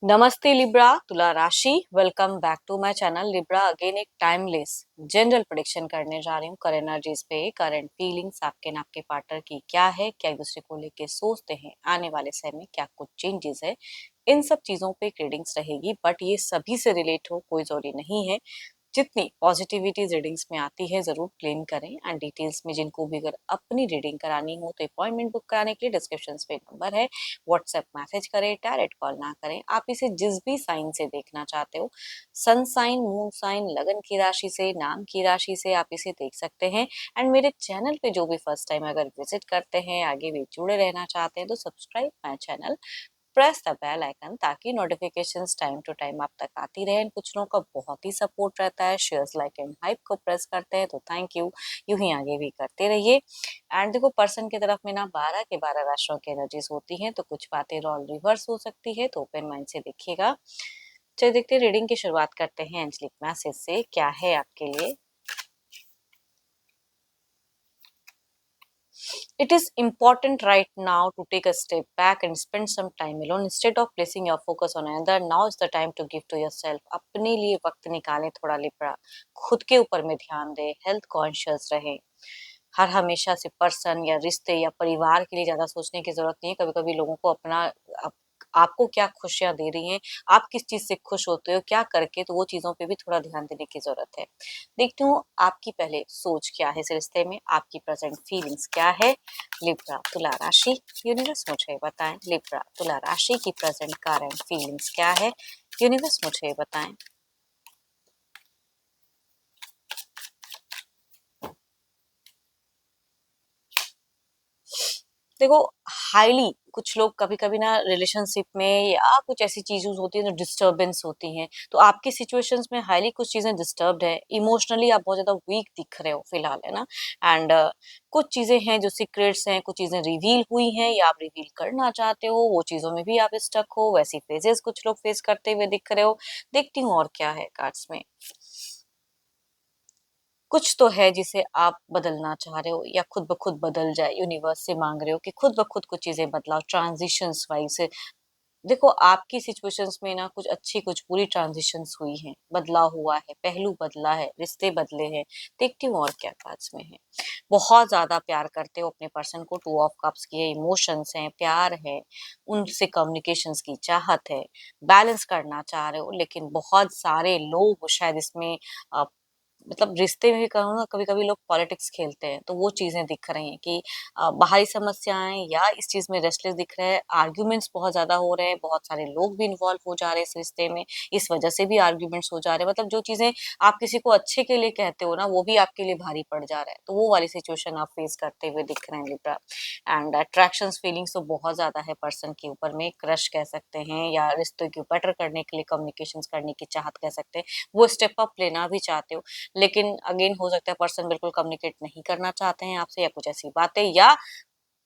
नमस्ते लिब्रा, तुला राशि। Welcome back to my channel Libra. Again एक टाइमलेस जनरल प्रेडिक्शन करने जा रही हूँ करंट एनर्जीज पे। करंट फीलिंग्स आपके ना आपके पार्टनर की क्या है, क्या एक दूसरे को लेके सोचते हैं, आने वाले समय में क्या कुछ चेंजेस है, इन सब चीजों पे रीडिंग्स रहेगी। बट ये सभी से रिलेट हो कोई जरूरी नहीं है। जितनी पॉजिटिविटी रीडिंग्स में आती है जरूर क्लेम करें। एंड डिटेल्स में जिनको भी अगर अपनी रीडिंग करानी हो तो अपॉइंटमेंट बुक कराने के लिए डिस्क्रिप्शन पे नंबर है, व्हाट्सएप मैसेज करें, डायरेक्ट कॉल ना करें। आप इसे जिस भी साइन से देखना चाहते हो, सन साइन, मून साइन, लगन की राशि से, नाम की राशि से आप इसे देख सकते हैं। एंड मेरे चैनल पे जो भी फर्स्ट टाइम अगर विजिट करते हैं, आगे भी जुड़े रहना चाहते हैं, तो subscribe my channel, press the bell icon, ताकि नोटिफिकेशंस टाइम टू टाइम आप तक आती रहे। कुछ लोगों का बहुत ही सपोर्ट रहता है, शेयर्स, लाइक एंड हाइप को प्रेस करते हैं, तो थैंक यू। यूं ही आगे भी करते रहिए। एंड देखो, पर्सन की तरफ में ना 12 के 12 राशियों की एनर्जीज होती हैं, तो कुछ बातें रोल रिवर्स हो सकती है, तो ओपन माइंड से देखिएगा। चलिए देखते हैं, रीडिंग की शुरुआत करते हैं एंजलिक मैसेज से। क्या है आपके लिए? It is important right now to take a step back and spend some time alone instead of placing your focus on another. Now is the time to give to yourself. अपने लिए वक्त निकालें थोड़ा लिब्रा। खुद के ऊपर में ध्यान दें, हेल्थ कॉन्शियस रहें। हर हमेशा से पर्सन या रिश्ते या परिवार के लिए ज्यादा सोचने की जरूरत नहीं है। कभी कभी लोगों को अपना आप, आपको क्या खुशियां दे रही हैं, आप किस चीज से खुश होते हो, क्या करके, तो वो चीजों पे भी थोड़ा ध्यान देने की जरूरत है। देखती हूँ आपकी पहले सोच क्या है इस रिश्ते में, आपकी प्रेजेंट फीलिंग्स क्या है। लिब्रा तुला राशि, यूनिवर्स मुझे बताएं। लिब्रा तुला राशि की प्रेजेंट करंट फीलिंग्स क्या है, यूनिवर्स मुझे बताएं। देखो, हाईली कुछ लोग कभी कभी ना रिलेशनशिप में या कुछ ऐसी चीजें होती है जो डिस्टरबेंस होती हैं, तो आपकी सिचुएशंस में हाईली कुछ चीजें डिस्टर्ब्ड है। इमोशनली आप बहुत ज्यादा वीक दिख रहे हो फिलहाल, है ना। एंड कुछ चीजें हैं जो सीक्रेट्स हैं, कुछ चीजें रिवील हुई हैं या आप रिवील करना चाहते हो, वो चीजों में भी आप स्टक हो। वैसी फेजेस कुछ लोग फेस करते हुए दिख रहे हो। देखती हूँ और क्या है कार्ड्स में। कुछ तो है जिसे आप बदलना चाह रहे हो या खुद ब खुद बदल जाए, यूनिवर्स से मांग रहे हो कि खुद ब खुद कुछ चीजें बदलाओ ट्रांजिशंस वाइज। देखो, आपकी सिचुएशंस में ना कुछ अच्छी कुछ बुरी ट्रांजिशंस हुई हैं, बदलाव हुआ है, पहलू बदला है, रिश्ते बदले हैं। देखती हूँ और क्या कार्ड्स में है। बहुत ज्यादा प्यार करते हो अपने पर्सन को, टू ऑफ कप्स की है, इमोशंस हैं, प्यार है, उनसे कम्युनिकेशंस की चाहत है, बैलेंस करना चाह रहे हो। लेकिन बहुत सारे लोग शायद इसमें मतलब रिश्ते में भी कहूँ ना, कभी कभी लोग पॉलिटिक्स खेलते हैं, तो वो चीजें दिख रही हैं कि बाहरी समस्याएं या इस चीज में रेस्टलेस दिख रहे हैं। आर्ग्यूमेंट्स बहुत ज्यादा हो रहे हैं, बहुत सारे लोग भी इन्वॉल्व हो जा रहे हैं इस रिश्ते में, इस वजह से भी आर्ग्यूमेंट्स हो जा रहे हैं। मतलब जो चीजें आप किसी को अच्छे के लिए कहते हो ना, वो भी आपके लिए भारी पड़ जा रहा है, तो वो वाली सिचुएशन आप फेस करते हुए दिख रहे हैं लिब्रा। एंड अट्रैक्शंस फीलिंग्स तो बहुत ज्यादा है पर्सन के ऊपर में, क्रश कह सकते हैं या रिश्ते को बेटर करने के लिए कम्युनिकेशन करने की चाहत कह सकते हैं। वो स्टेप अप लेना भी चाहते हो, लेकिन अगेन हो सकता है पर्सन बिल्कुल कम्युनिकेट नहीं करना चाहते हैं आपसे, या कुछ ऐसी बातें, या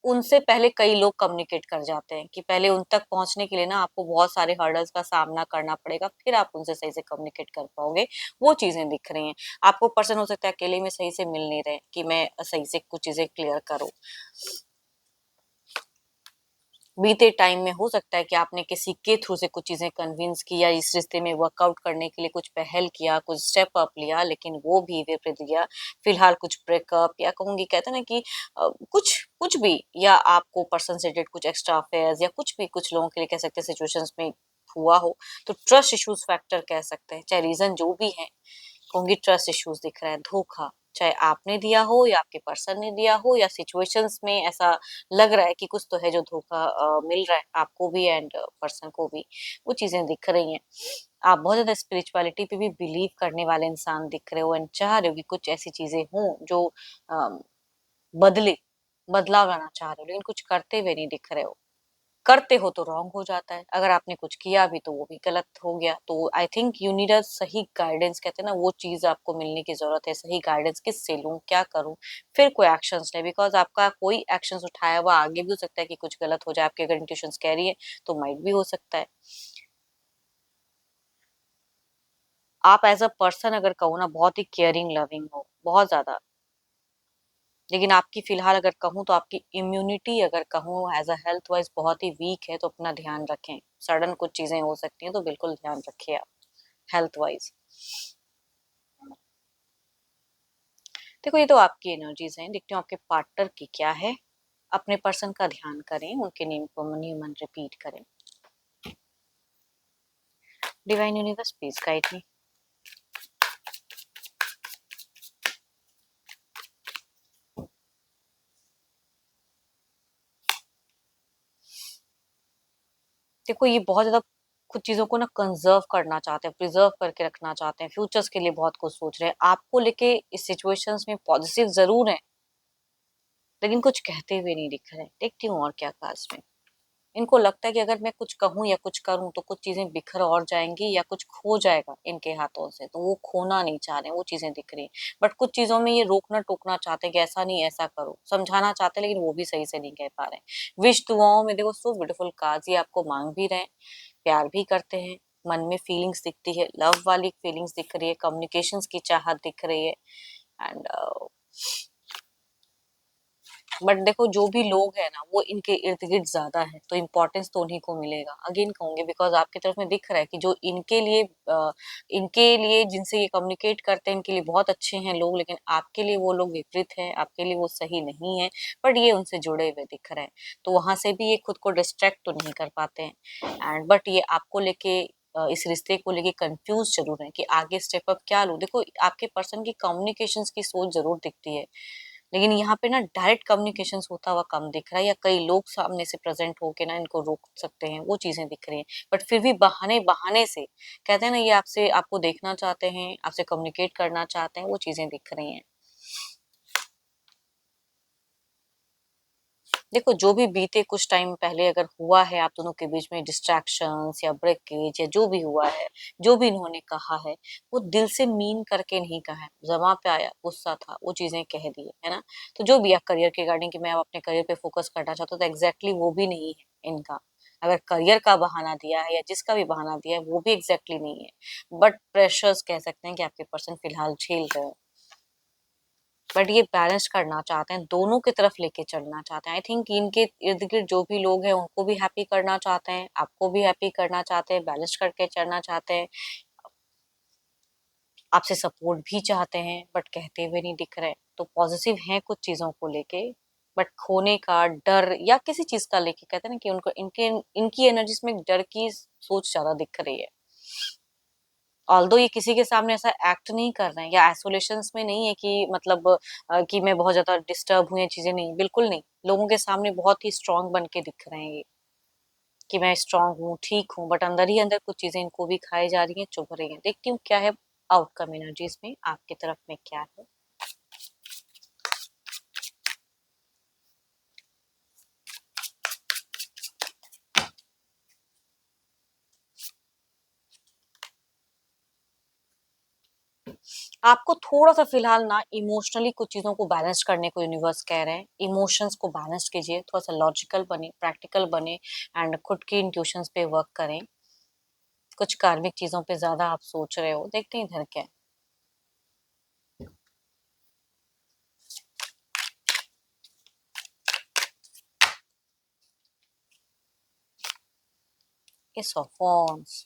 उनसे पहले कई लोग कम्युनिकेट कर जाते हैं कि पहले उन तक पहुंचने के लिए ना आपको बहुत सारे हर्डल्स का सामना करना पड़ेगा, फिर आप उनसे सही से कम्युनिकेट कर पाओगे। वो चीजें दिख रही हैं। आपको पर्सन हो सकता है अकेले में सही से मिल नहीं रहे कि मैं सही से कुछ चीजें क्लियर करूं। बीते टाइम में हो सकता है कि आपने किसी के थ्रू से कुछ चीजें कन्विंस किया, इस रिश्ते में वर्कआउट करने के लिए कुछ पहल किया, कुछ स्टेप अप लिया, लेकिन वो भी विपरीत गया। फिलहाल कुछ ब्रेकअप, या कहूंगी कहते हैं ना कि कुछ कुछ भी, या आपको पर्सन से रिलेटेड कुछ एक्स्ट्रा अफेयर्स या कुछ भी, कुछ लोगों के लिए कह सकते हैं सिचुएशंस में हुआ हो, तो ट्रस्ट इश्यूज फैक्टर कह सकते हैं। चाहे रीजन जो भी है, कहूंगी ट्रस्ट इश्यूज दिख रहा है, धोखा, चाहे आपने दिया हो या आपके पर्सन ने दिया हो, या सिचुएशंस में ऐसा लग रहा है कि कुछ तो है जो धोखा मिल रहा है आपको भी एंड पर्सन को भी। वो चीजें दिख रही हैं। आप बहुत ज्यादा स्पिरिचुअलिटी पे भी बिलीव करने वाले इंसान दिख रहे हो, एंड चाह रहे हो कि कुछ ऐसी चीजें हों जो अ, बदले, बदलाव लाना चाह रहे हो, लेकिन कुछ करते हुए नहीं दिख रहे हो। करते हो तो रॉन्ग हो जाता है, अगर आपने कुछ किया भी तो वो भी गलत हो गया। तो I think you need a सही गाइडेंस, कहते हैं ना, वो चीज आपको मिलने की जरूरत है। सही गाइडेंस किससे लूं, क्या करूं, फिर कोई एक्शंस ले, बिकॉज आपका कोई एक्शंस उठाया हुआ आगे भी हो सकता है कि कुछ गलत हो जाए। आपकी अगर इंट्यूशंस कह रही है तो माइट भी हो सकता है। आप एज अ पर्सन अगर कहो ना, बहुत ही केयरिंग लविंग हो, बहुत ज्यादा। लेकिन आपकी फिलहाल अगर कहूँ तो आपकी इम्यूनिटी अगर कहूँ एज अ हेल्थ वाइज बहुत ही वीक है, तो अपना ध्यान रखें। सडन कुछ चीजें हो सकती हैं, तो बिल्कुल ध्यान रखिए आप हेल्थ वाइज। देखो ये तो आपकी एनर्जीज हैं, देखती हूँ आपके पार्टनर की क्या है। अपने पर्सन का ध्यान करें, उनके नेम को मनी मन रिपीट करें। Divine universe please guide me. देखो ये बहुत ज्यादा कुछ चीजों को ना कंजर्व करना चाहते हैं, प्रिजर्व करके रखना चाहते हैं, फ्यूचर्स के लिए बहुत कुछ सोच रहे हैं। आपको लेके इस सिचुएशंस में पॉजिटिव जरूर है, लेकिन कुछ कहते हुए नहीं दिख रहे। देखती हूँ और क्या खास में। इनको लगता है कि अगर मैं कुछ कहूँ या कुछ करूँ तो कुछ चीजें बिखर और जाएंगी या कुछ खो जाएगा इनके हाथों से, तो वो खोना नहीं चाह रहे, वो चीजें दिख रही हैं। बट कुछ चीजों में ये रोकना टोकना चाहते हैं कि ऐसा नहीं ऐसा करो, समझाना चाहते हैं, लेकिन वो भी सही से नहीं कह पा रहे हैं। विश दुआओं में देखो सो ब्यूटीफुल कार्ड्स, ये आपको मांग भी रहे हैं, प्यार भी करते हैं, मन में फीलिंग्स दिखती है, लव वाली फीलिंग्स दिख रही है, कम्युनिकेशंस की चाहत दिख रही है। एंड बट देखो जो भी लोग हैं ना वो इनके इर्द गिर्द ज्यादा है, तो इम्पोर्टेंस तो उन्हीं को मिलेगा। अगेन कहूंगी बिकॉज आपकी तरफ में दिख रहा है कि जो इनके लिए जिनसे ये कम्युनिकेट करते हैं, इनके लिए बहुत अच्छे हैं लोग, लेकिन आपके लिए वो लोग विपरीत हैं, आपके लिए वो सही नहीं है। बट ये उनसे जुड़े हुए दिख रहे हैं, तो वहां से भी ये खुद को डिस्ट्रैक्ट तो नहीं कर पाते हैं। एंड बट ये आपको लेके इस रिश्ते को लेके कंफ्यूज जरूर है कि आगे स्टेप अप क्या लूं। देखो आपके पर्सन की कम्युनिकेशंस की सोच जरूर दिखती है, लेकिन यहाँ पे ना डायरेक्ट कम्युनिकेशन होता हुआ कम दिख रहा है, या कई लोग सामने से प्रेजेंट होके ना इनको रोक सकते हैं, वो चीजें दिख रही हैं। बट फिर भी बहाने बहाने से कहते हैं ना, ये आपसे आपको देखना चाहते हैं, आपसे कम्युनिकेट करना चाहते हैं, वो चीजें दिख रही हैं। देखो जो भी बीते कुछ टाइम पहले अगर हुआ है आप दोनों के बीच में डिस्ट्रैक्शंस या ब्रेकेज या जो भी हुआ है, जो भी इन्होंने कहा है, वो दिल से मीन करके नहीं कहा है, जमा पे आया गुस्सा था वो चीजें कह दी है ना। तो जो भी आप करियर के रिगार्डिंग कि मैं अब अपने करियर पे फोकस करना चाहता हूँ, तो एग्जैक्टली वो भी नहीं है इनका। अगर करियर का बहाना दिया है या जिसका भी बहाना दिया है वो भी एग्जैक्टली नहीं है, बट प्रेशर्स कह सकते हैं कि आपके पर्सन फिलहाल झेल रहे हैं। बट ये बैलेंस करना चाहते हैं, दोनों की तरफ लेके चलना चाहते हैं। आई थिंक इनके इर्द गिर्द जो भी लोग हैं उनको भी हैप्पी करना चाहते हैं, आपको भी हैप्पी करना चाहते हैं, बैलेंस करके चलना चाहते हैं, आपसे सपोर्ट भी चाहते हैं, बट कहते हुए नहीं दिख रहे। तो पॉजिटिव हैं कुछ चीजों को लेके, बट खोने का डर या किसी चीज का लेके कहते हैं ना कि उनको इनके इनकी एनर्जीज में डर की सोच ज्यादा दिख रही है। ऑल्दो ये किसी के सामने ऐसा एक्ट नहीं कर रहे हैं या आइसोलेशंस में नहीं है कि मतलब कि मैं बहुत ज्यादा डिस्टर्ब हूँ, ये चीजें नहीं, बिल्कुल नहीं। लोगों के सामने बहुत ही स्ट्रांग बन के दिख रहे हैं ये, कि मैं स्ट्रांग हूँ, ठीक हूँ, बट अंदर ही अंदर कुछ चीजें इनको भी खाई जा रही हैं, चुभ रही हैं। देखती हूँ क्या है आउटकम एनर्जीज में, आपकी तरफ में क्या है। आपको थोड़ा सा फिलहाल ना इमोशनली कुछ चीजों को बैलेंस करने को यूनिवर्स कह रहे हैं। इमोशंस को बैलेंस कीजिए, थोड़ा सा लॉजिकल बने, प्रैक्टिकल बने, एंड खुद की इंट्यूशंस पे वर्क करें। कुछ कार्मिक चीजों पे ज्यादा आप सोच रहे हो, देखते हैं इधर क्या है। ये सॉफ्टस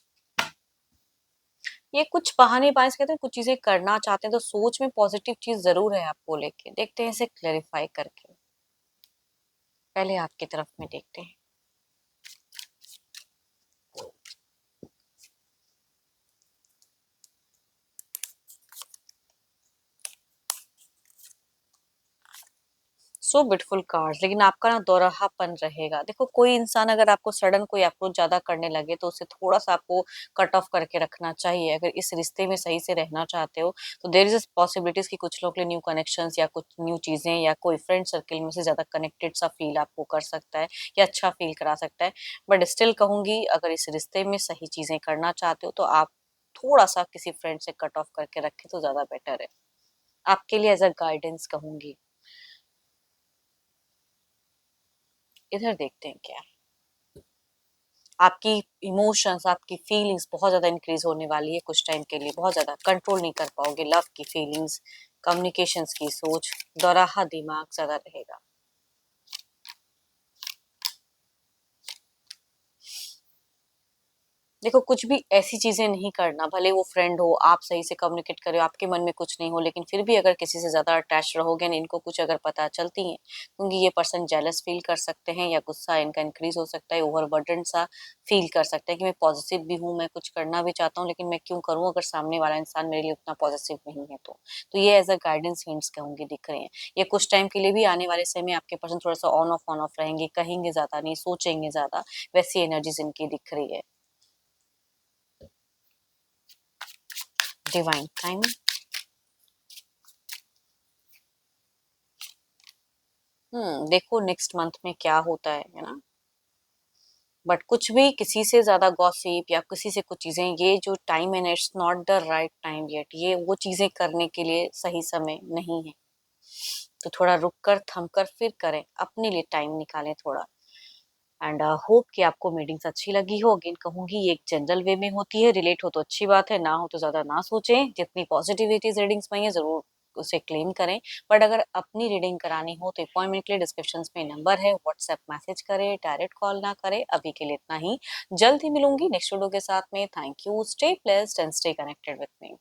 ये कुछ बहाने बाज कहते हैं, कुछ चीजें करना चाहते हैं, तो सोच में पॉजिटिव चीज जरूर है आपको लेके। देखते हैं इसे क्लेरिफाई करके, पहले आपकी तरफ में देखते हैं। सो ब्यूटीफुल कार्ड्स, लेकिन आपका ना दोराहापन रहेगा। देखो कोई इंसान अगर आपको सडन कोई अप्रोच ज्यादा करने लगे, तो उसे थोड़ा सा आपको कट ऑफ करके रखना चाहिए। अगर इस रिश्ते में सही से रहना चाहते हो, तो देर इज पॉसिबिलिटीज कि कुछ लोग के न्यू कनेक्शंस या कुछ न्यू चीजें या कोई फ्रेंड सर्किल में से ज्यादा कनेक्टेड सा फील आपको कर सकता है या अच्छा फील करा सकता है। बट स्टिल कहूंगी अगर इस रिश्ते में सही चीजें करना चाहते हो, तो आप थोड़ा सा किसी फ्रेंड से कट ऑफ करके रखें तो ज्यादा बेटर है आपके लिए, एज अ गाइडेंस कहूंगी। इधर देखते हैं क्या। आपकी इमोशंस, आपकी फीलिंग्स बहुत ज्यादा इंक्रीज होने वाली है कुछ टाइम के लिए, बहुत ज्यादा कंट्रोल नहीं कर पाओगे लव की फीलिंग्स। कम्युनिकेशंस की सोच, दोराहा दिमाग ज़्यादा रहेगा। देखो कुछ भी ऐसी चीज़ें नहीं करना, भले वो फ्रेंड हो, आप सही से कम्युनिकेट कर रहे हो, आपके मन में कुछ नहीं हो, लेकिन फिर भी अगर किसी से ज़्यादा अटैच रहोगे ना, इनको कुछ अगर पता चलती है, क्योंकि ये पर्सन जेलस फील कर सकते हैं या गुस्सा इनका इंक्रीज़ हो सकता है, ओवरबर्डन सा फील कर सकते हैं कि मैं पॉजिटिव भी हूँ, मैं कुछ करना भी चाहता हूँ, लेकिन मैं क्यों करूँ अगर सामने वाला इंसान मेरे लिए उतना पॉजिटिव नहीं है तो। तो ये एज़ अ गाइडेंस हिंट्स कहूँगी दिख रहे हैं। ये कुछ टाइम के लिए भी आने वाले समय में आपके पर्सन थोड़ा-सा ऑन ऑफ रहेंगे, कहेंगे ज़्यादा नहीं, सोचेंगे ज़्यादा, वैसी एनर्जीज़ इनकी दिख रही है। Divine timing. देखो नेक्स्ट मंथ में क्या होता है ना? बट कुछ भी किसी से ज़्यादा गॉसिप या किसी से कुछ चीज़ें, ये जो टाइम है ना, it's not the right time yet, ये वो चीज़ें करने के लिए सही समय नहीं है। तो थोड़ा रुक कर, थम कर फिर करें, अपने लिए टाइम निकालें थोड़ा। एंड होप कि आपको मीटिंग्स अच्छी लगी हो। अगेन कहूँगी ये एक जनरल वे में होती है, रिलेट हो तो अच्छी बात है, ना हो तो ज़्यादा ना सोचें। जितनी पॉजिटिविटीज़ रीडिंग्स में है ज़रूर उसे क्लेम करें। बट अगर अपनी रीडिंग करानी हो तो अपॉइंटमेंट के लिए डिस्क्रिप्शंस में नंबर है, व्हाट्सएप मैसेज करें, डायरेक्ट कॉल ना करें। अभी के लिए इतना ही। जल्द ही मिलूंगी नेक्स्ट वीडियो के साथ में। Thank you, stay blessed and stay connected with me.